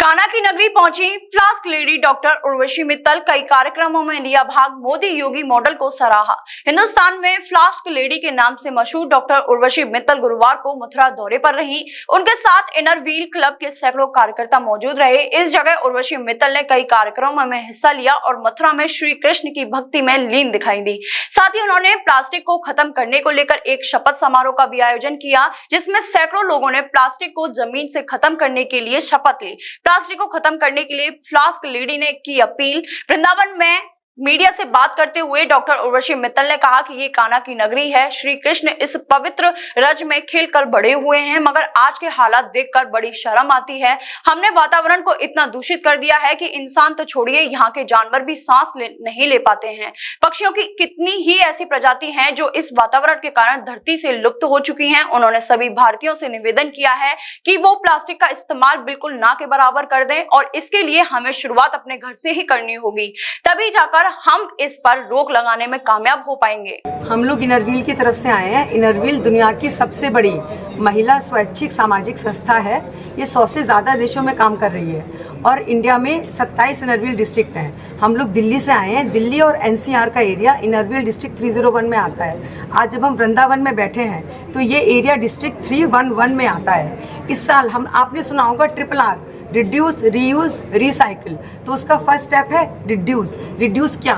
कान्हा की नगरी पहुंची flask lady doctor Urvashi Mittal. कई कार्यक्रमों में लिया भाग, मोदी योगी मॉडल को सराहा। हिंदुस्तान में फ्लास्क लेडी के नाम से मशहूर डॉक्टर उर्वशी मित्तल गुरुवार को मथुरा दौरे पर रही। उनके साथ इनर व्हील क्लब के सैकड़ों कार्यकर्ता मौजूद रहे। इस जगह उर्वशी मित्तल ने कई कार्यक्रमों में हिस्सा लिया और मथुरा में श्री कृष्ण की भक्ति में लीन दिखाई दी। साथ ही उन्होंने प्लास्टिक को खत्म करने को लेकर एक शपथ समारोह का भी आयोजन किया, जिसमें सैकड़ों लोगों ने प्लास्टिक को जमीन से खत्म करने के लिए शपथ ली। प्लास्टिक को खत्म करने के लिए फ्लास्क लेडी ने की अपील। वृंदावन में मीडिया से बात करते हुए डॉक्टर उर्वशी मित्तल ने कहा कि ये कान्हा की नगरी है। श्री कृष्ण इस पवित्र रज में खेलकर बड़े हुए हैं, मगर आज के हालात देखकर बड़ी शर्म आती है। हमने वातावरण को इतना दूषित कर दिया है कि इंसान तो छोड़िए, यहाँ के जानवर भी सांस नहीं ले पाते हैं। पक्षियों की कितनी ही ऐसी प्रजाति हैं जो इस वातावरण के कारण धरती से लुप्त हो चुकी हैं। उन्होंने सभी भारतीयों से निवेदन किया है कि वो प्लास्टिक का इस्तेमाल बिल्कुल ना के बराबर कर दें और इसके लिए हमें शुरुआत अपने घर से ही करनी होगी, तभी जाकर हम इस पर रोक लगाने में कामयाब हो पाएंगे। हम लोग इनर व्हील की तरफ से आए हैं। इनर व्हील दुनिया की सबसे बड़ी महिला स्वैच्छिक सामाजिक संस्था है। ये 100 से ज़्यादा देशों में काम कर रही है और इंडिया में 27 इनर व्हील डिस्ट्रिक्ट हैं। हम लोग दिल्ली से आए हैं। दिल्ली और एनसीआर का एरिया इनर व्हील डिस्ट्रिक्ट 301 में आता है। आज जब हम वृंदावन में बैठे हैं तो ये एरिया डिस्ट्रिक्ट 311 में आता है। इस साल आपने सुना होगा RRR, रिड्यूस, रीयूज, रिसाइकिल। तो उसका फर्स्ट स्टेप है रिड्यूस। रिड्यूस क्या?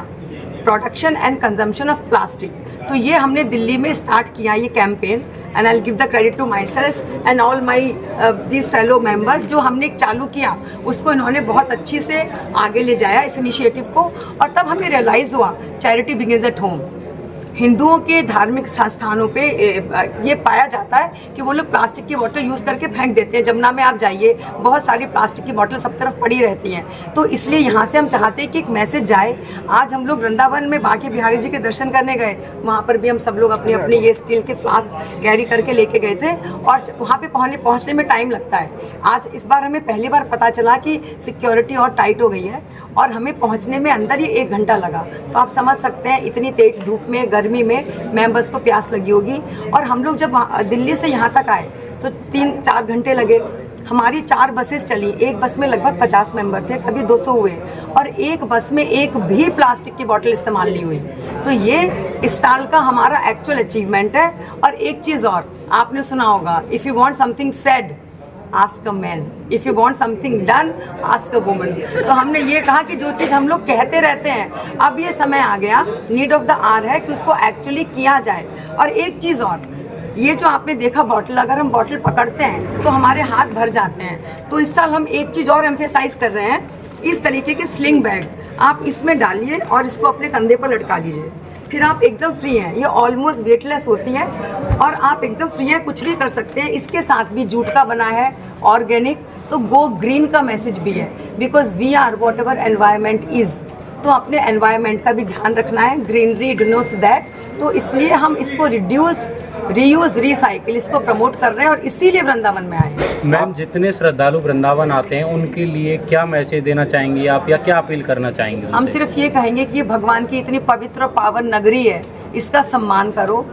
Production and consumption of plastic. तो ये हमने दिल्ली में स्टार्ट किया ये campaign, and I will give the credit to myself and all my these fellow members. जो हमने चालू किया उसको इन्होंने बहुत अच्छी से आगे ले जाया इस इनिशिएटिव को, और तब हमें रियलाइज़ हुआ चैरिटी बिगिंस एट होम। हिंदुओं के धार्मिक संस्थानों पे ये पाया जाता है कि वो लोग प्लास्टिक की बोतल यूज़ करके फेंक देते हैं। जमुना में आप जाइए, बहुत सारी प्लास्टिक की बोतल सब तरफ पड़ी रहती हैं। तो इसलिए यहाँ से हम चाहते हैं कि एक मैसेज जाए। आज हम लोग वृंदावन में बांके बिहारी जी के दर्शन करने गए, वहाँ पर भी हम सब लोग अपने अपने ये स्टील के फ्लास्क कैरी करके लेके गए थे, और वहाँ पे पहुँचने में टाइम लगता है। आज इस बार हमें पहली बार पता चला कि सिक्योरिटी और टाइट हो गई है और हमें पहुँचने में अंदर ही 1 घंटा लगा। तो आप समझ सकते हैं इतनी तेज धूप में, गर्मी में मेंबर्स को प्यास लगी होगी। और हम लोग जब दिल्ली से यहाँ तक आए तो 3-4 घंटे लगे। हमारी 4 बसेस चली, एक बस में लगभग 50 मेंबर थे, कभी 200 हुए, और एक बस में एक भी प्लास्टिक की बोतल इस्तेमाल नहीं हुई। तो ये इस साल का हमारा एक्चुअल अचीवमेंट है। और एक चीज़ और आपने सुना होगा, if you want something said ask a man, if you want something done ask a woman. तो हमने ये कहा कि जो चीज़ हम लोग कहते रहते हैं, अब ये समय आ गया, नीड ऑफ द आवर है कि उसको एक्चुअली किया जाए। और एक चीज़ और, ये जो आपने देखा बॉटल, अगर हम बॉटल पकड़ते हैं तो हमारे हाथ भर जाते हैं। तो इस साल हम एक चीज़ और एम्फेसाइज कर रहे हैं, इस तरीके के स्लिंग बैग आप इसमें डालिए और इसको अपने कंधे पर लटका लीजिए, फिर आप एकदम फ्री हैं। ये ऑलमोस्ट वेटलेस होती है और आप एकदम फ्री हैं, कुछ भी कर सकते हैं। इसके साथ भी जूट का बना है, ऑर्गेनिक। तो गो ग्रीन का मैसेज भी है, because we are whatever environment is. तो अपने एनवायरमेंट का भी ध्यान रखना है, ग्रीनरी डिनोट्स दैट। तो इसलिए हम इसको रिड्यूस, रीयूज, रिसाइकिल इसको प्रमोट कर रहे हैं और इसीलिए वृंदावन में आए। मैम, जितने श्रद्धालु वृंदावन आते हैं उनके लिए क्या मैसेज देना चाहेंगी आप, या क्या अपील करना चाहेंगे? हम सिर्फ ये कहेंगे कि ये भगवान की इतनी पवित्र और पावन नगरी है, इसका सम्मान करो,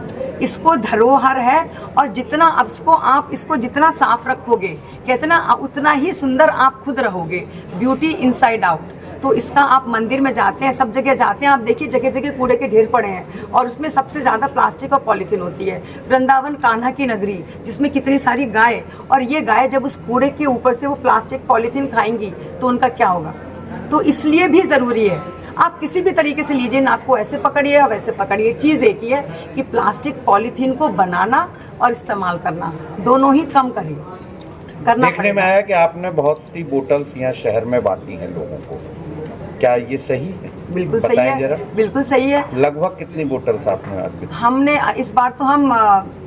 इसको धरोहर है। और जितना आप इसको जितना साफ रखोगे, कितना उतना ही सुंदर आप खुद रहोगे। Beauty inside out. तो इसका आप मंदिर में जाते हैं, सब जगह जाते हैं, आप देखिए जगह जगह कूड़े के ढेर पड़े हैं और उसमें सबसे ज़्यादा प्लास्टिक और पॉलीथीन होती है। वृंदावन कान्हा की नगरी, जिसमें कितनी सारी गाय, और ये गाय जब उस कूड़े के ऊपर से वो प्लास्टिक पॉलीथीन खाएंगी तो उनका क्या होगा? तो इसलिए भी ज़रूरी है, आप किसी भी तरीके से लीजिए, नाक को ऐसे पकड़िए या वैसे पकड़िए, चीज़ एक ही है कि प्लास्टिक पॉलीथीन को बनाना और इस्तेमाल करना दोनों ही कम करिए, करना। देखने में आया कि आपने बहुत सी बोतल्स यहाँ शहर में बांटी हैं लोगों को, क्या ये सही है? बिल्कुल सही है, बिल्कुल सही है। लगभग कितनी बोतल आपने? हमने इस बार तो हम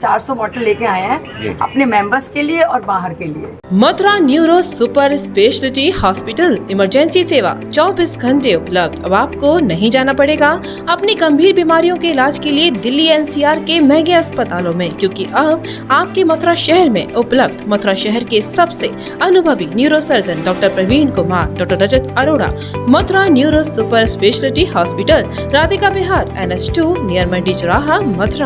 400 बोतल लेके आए हैं अपने मेंबर्स के लिए और बाहर के लिए। Mathura neuro super speciality hospital emergency सेवा 24 घंटे उपलब्ध। अब आपको नहीं जाना पड़ेगा अपनी गंभीर बीमारियों के इलाज के लिए दिल्ली एनसीआर के महंगे अस्पतालों में, क्योंकि अब आपके मथुरा शहर में उपलब्ध मथुरा शहर के सबसे अनुभवी neuro surgeon doctor Praveen Kumar, doctor Rajat Arora. Mathura neuro super speciality hospital, Radhika Vihar, NH2 near Mandi Chauraha, Mathura.